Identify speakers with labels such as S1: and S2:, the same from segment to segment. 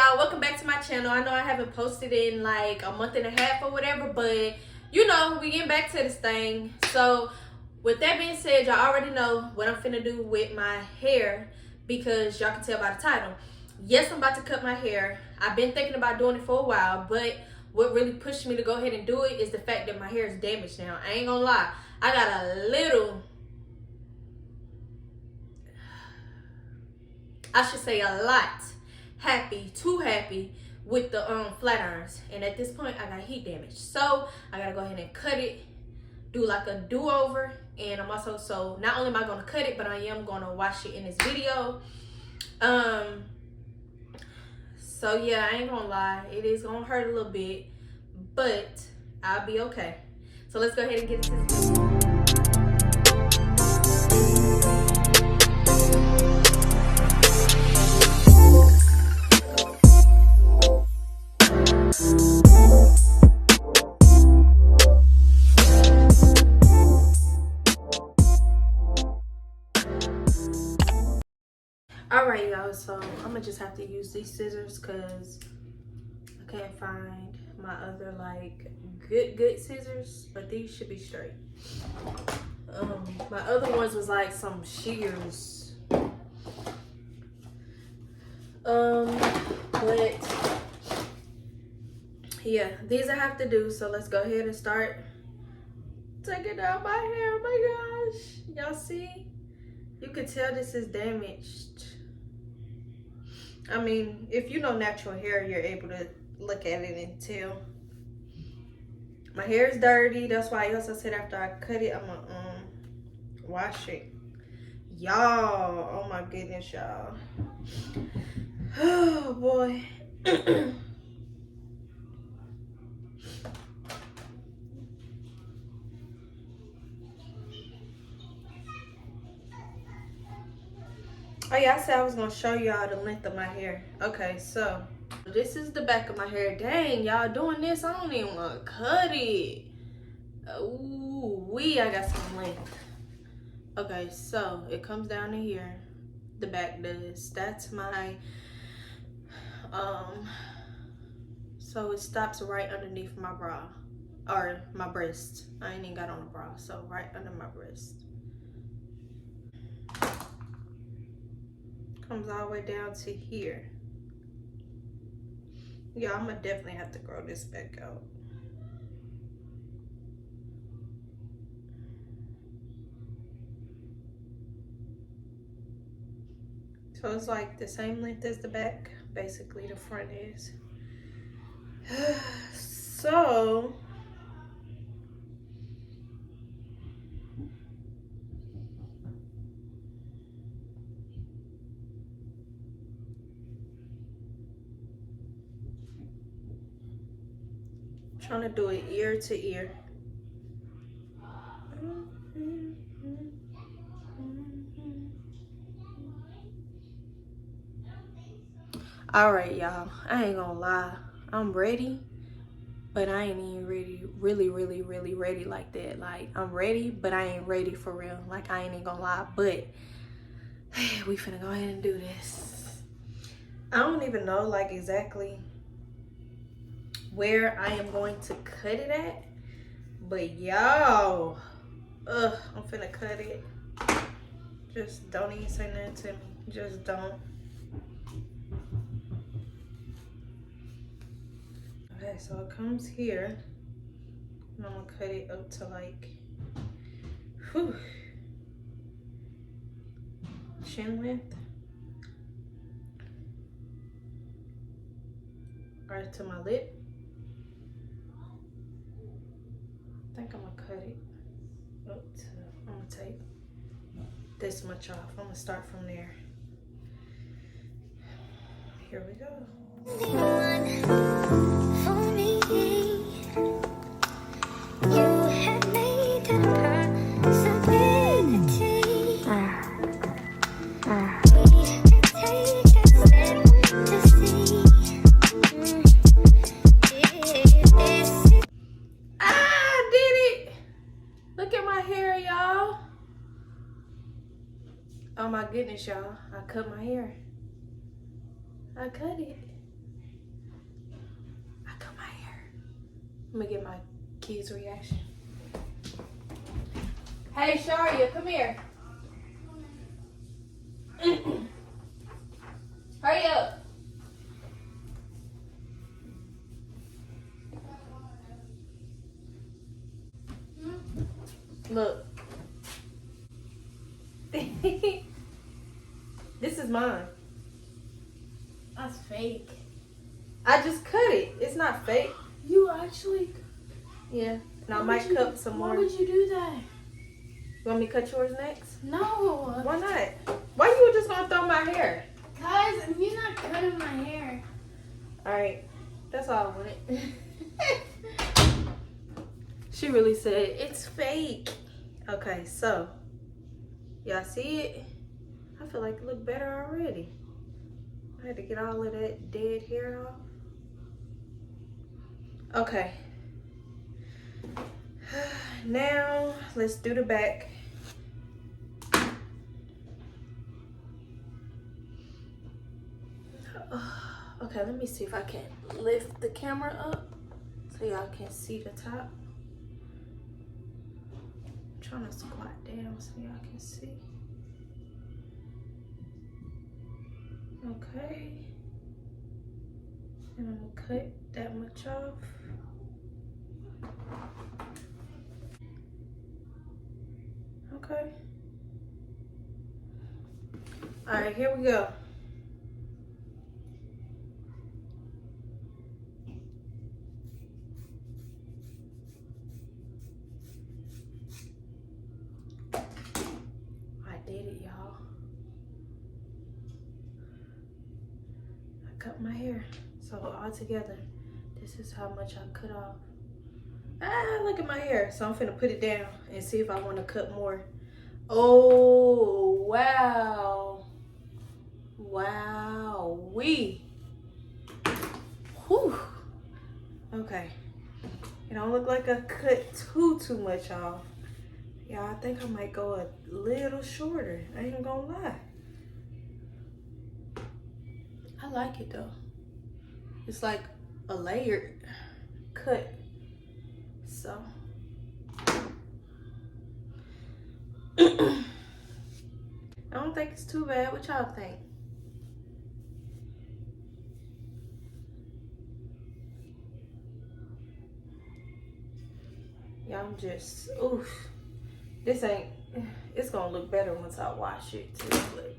S1: y'all, welcome back to my channel. I know I haven't posted in like a month and a half or whatever, but you know, we getting back to this thing. So with that being said, y'all already know what I'm finna do with my hair, because y'all can tell by the title. Yes, I'm about to cut my hair. I've been thinking about doing it for a while, but what really pushed me to go ahead and do it is the fact that my hair is damaged now. I ain't gonna lie, I got a little, I should say a lot, too happy with the flat irons, and at this point I got heat damage, so I gotta go ahead and cut it, do like a do-over. And I'm also, so not only am I gonna cut it, but I am gonna wash it in this video. So yeah, I ain't gonna lie, it is gonna hurt a little bit, but I'll be okay. So let's go ahead and get into this video. Alright y'all, so I'm gonna just have to use these scissors because I can't find my other like good scissors, but these should be straight. My other ones was like some shears. But yeah, these I have to do, so let's go ahead and start taking out my hair. Oh my gosh, y'all see? You can tell this is damaged. I mean, if you know natural hair, you're able to look at it and tell. My hair is dirty. That's why I also said after I cut it, I'm gonna wash it. Y'all, oh my goodness, y'all. Oh boy. Oh yeah, I said I was gonna show y'all the length of my hair. Okay, so this is the back of my hair. Dang, y'all doing this, I don't even wanna cut it. Ooh wee, I got some length. Okay, so it comes down to here. The back does. That's my so it stops right underneath my bra, or my breast. I ain't even got on a bra, so right under my breast. Comes all the way down to here. Yeah, I'm gonna definitely have to grow this back out. So it's like the same length as the back, basically the front is. So trying to do it ear to ear. All right, y'all, I ain't gonna lie, I'm ready, but I ain't even ready, really ready like that. Like, I'm ready, but I ain't ready for real. Like, I ain't even gonna lie, but we finna go ahead and do this. I don't even know like exactly where I am going to cut it at, but y'all, I'm finna cut it. Just don't even say nothing to me, just don't. Okay, so it comes here, and I'm gonna cut it up to like, whew, chin length, or to my lip. I think I'm gonna cut it up to, I'm gonna take this much off. I'm gonna start from there. Here we go. Oh my goodness, y'all, I cut my hair. I cut it. Let me get my kids' reaction. Hey, Sharia, come here. Hurry up. Look. This is mine.
S2: That's fake.
S1: I just cut it. It's not fake.
S2: You actually?
S1: Yeah. And I might cut some more.
S2: Why would you do that?
S1: You want me to cut yours next?
S2: No.
S1: Why not? Why you were just gonna throw my hair?
S2: Guys, you're not cutting my hair.
S1: Alright. That's all I wanted. She really said it's fake. Okay, so y'all see it? I feel like it looked better already. I had to get all of that dead hair off. Okay. Now let's do the back. Okay, let me see if I can lift the camera up so y'all can see the top. I'm trying to squat down so y'all can see. Okay. And I'm gonna cut that much off. Okay. All right, here we go. I did it, y'all. I cut my hair. So all together, this is how much I cut off. Ah, look at my hair. So I'm finna put it down and see if I want to cut more. Oh, wow. Wow. Whew. Okay. It don't look like I cut too much off. Yeah, I think I might go a little shorter. I ain't gonna lie. I like it though. It's like a layered cut. So I don't think it's too bad. What y'all think? Yeah, I'm just, oof. This ain't, it's gonna look better once I wash it too, but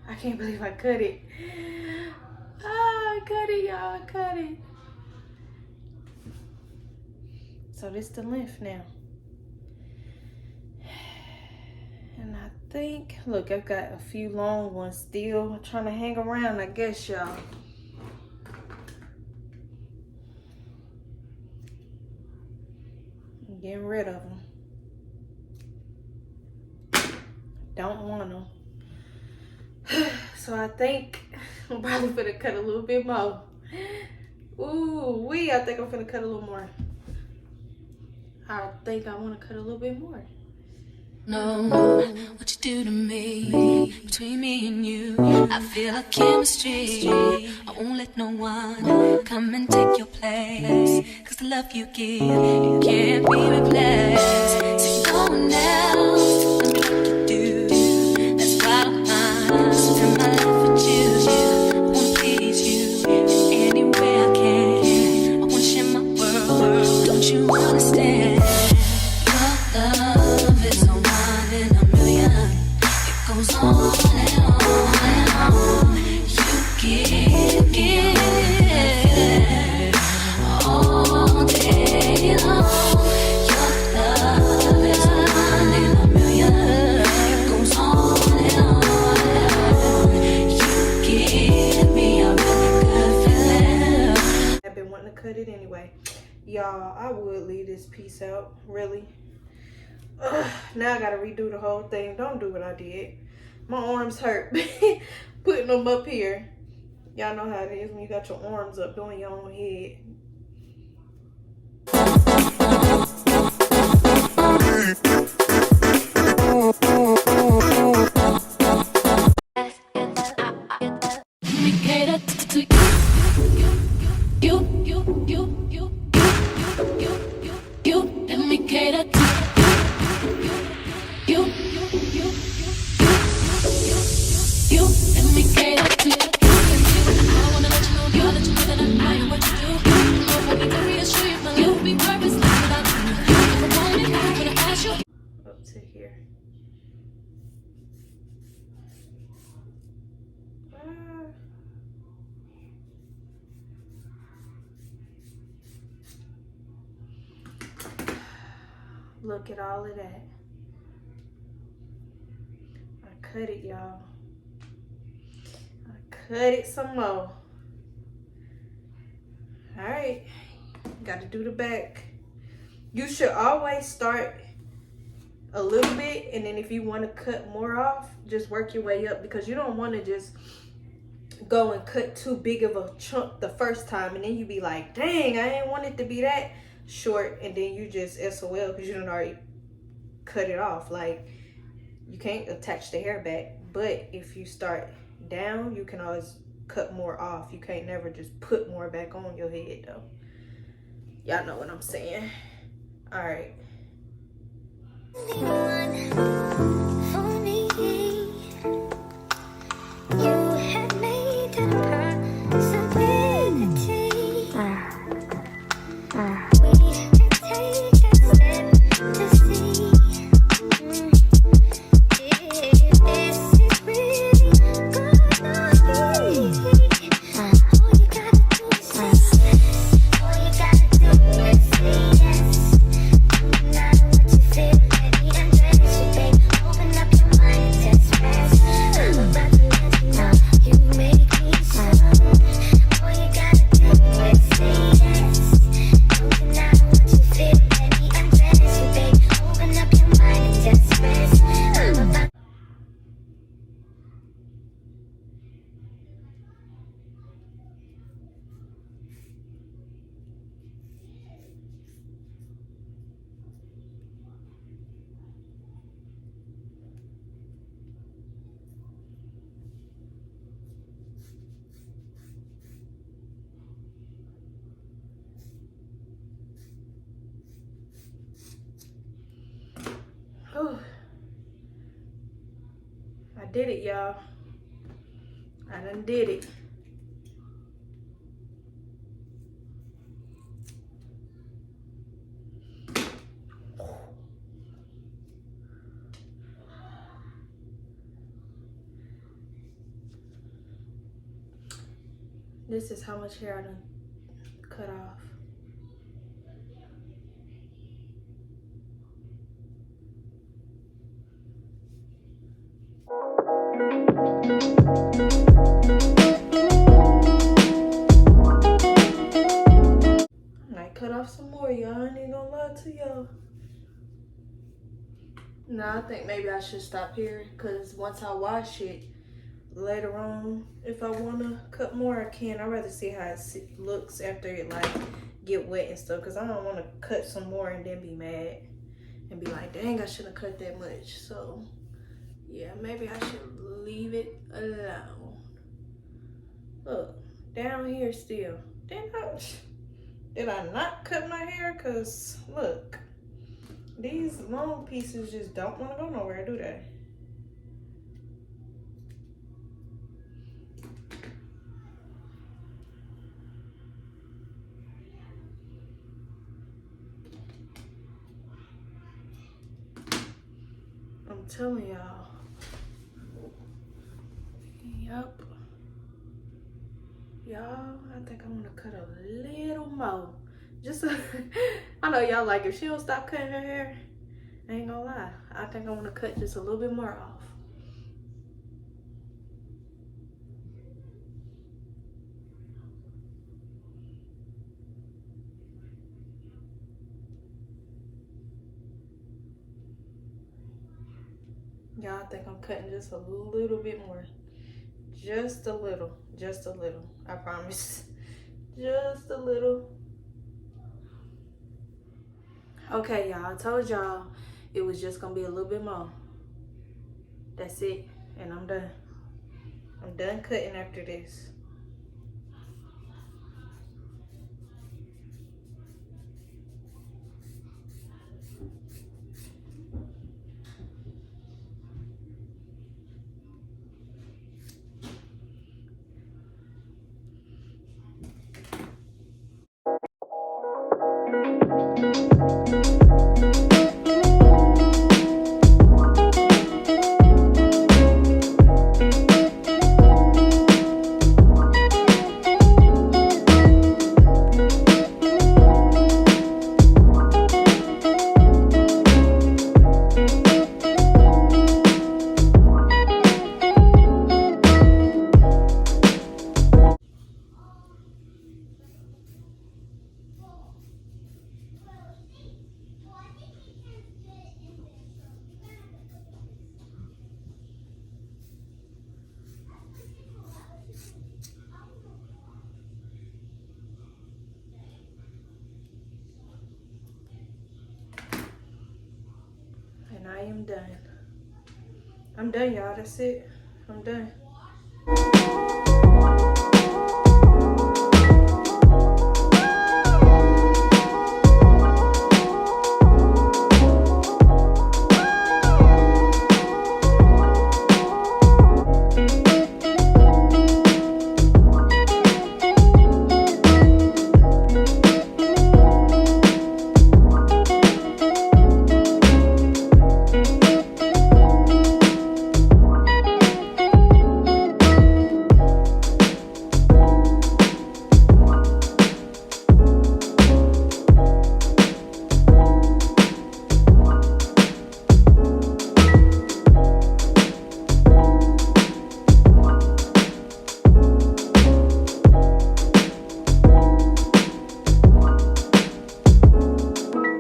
S1: I can't believe I cut it. Ah, I cut it, y'all, I cut it. So this the length now. And I think, look, I've got a few long ones still trying to hang around, I guess, y'all. I'm getting rid of them. Don't want them. So I think I'm probably gonna cut a little bit more. Ooh, I think I'm gonna cut a little more. I think I want to cut a little bit more.
S3: No, what you do to me, between me and you, I feel a chemistry. I won't let no one come and take your place, 'cause the love you give, it can't be replaced. So go now, let me like you do. That's why I'm spend my life with you. I wanna please you in any way I can. I wanna share my world, don't you understand? Your love is a one in a million. It goes on and on and on. You give all day long. Your love is a one in a million. It goes on and on and on. You give me a really good feeling.
S1: I've been wanting to cut it anyway. Y'all, I would leave this piece out, really. Ugh, now I gotta redo the whole thing. Don't do what I did. My arms hurt putting them up here. Y'all know how it is when you got your arms up doing your own head. Look at all of that. I cut it, y'all. I cut it some more. All right, got to do the back. You should always start a little bit, and then if you want to cut more off, just work your way up, because you don't want to just go and cut too big of a chunk the first time, and then you be like, dang, I didn't want it to be that short, and then you just SOL because you done already cut it off. Like, you can't attach the hair back, but if you start down, you can always cut more off. You can't never just put more back on your head though. Y'all know what I'm saying. All right. Whew. I did it, y'all. I done did it. This is how much hair I done cut off. I might cut off some more, y'all. I ain't gonna lie to y'all. Nah, I think maybe I should stop here, because once I wash it later on, if I want to cut more, I can. I'd rather see how it looks after it like get wet and stuff, because I don't want to cut some more and then be mad and be like, dang, I should have cut that much. So yeah, maybe I should leave it alone. Look, down here still. Did I not cut my hair? Because look, these long pieces just don't want to go nowhere, do they? I'm telling y'all. Yup. Y'all, I think I want to cut a little more. Just I know y'all like, if she don't stop cutting her hair, I ain't gonna lie, I think I want to cut just a little bit more off. Y'all, I think I'm cutting just a little bit more. Just a little. Just a little. I promise. Just a little. Okay, y'all. I told y'all it was just going to be a little bit more. That's it. And I'm done. I'm done cutting after this. I am done. I'm done, y'all. That's it. I'm done.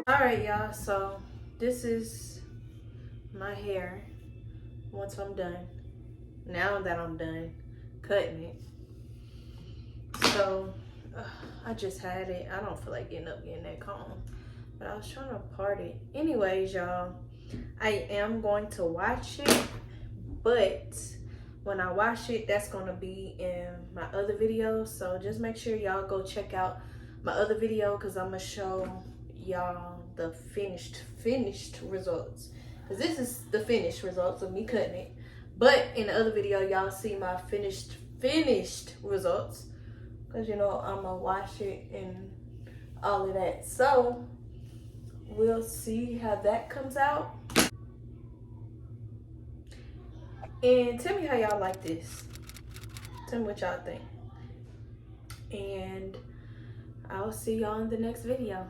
S1: Alright, y'all, so this is my hair once I'm done. Now that I'm done cutting it. So I just had it. I don't feel like getting that comb, but I was trying to part it. Anyways, y'all, I am going to wash it, but when I wash it, that's gonna be in my other video. So just make sure y'all go check out my other video, because I'm gonna show y'all the finished results, because this is the finished results of me cutting it. But in the other video, y'all see my finished results, because you know I'm gonna wash it and all of that. So we'll see how that comes out, and tell me how y'all like this. Tell me what y'all think, and I'll see y'all in the next video.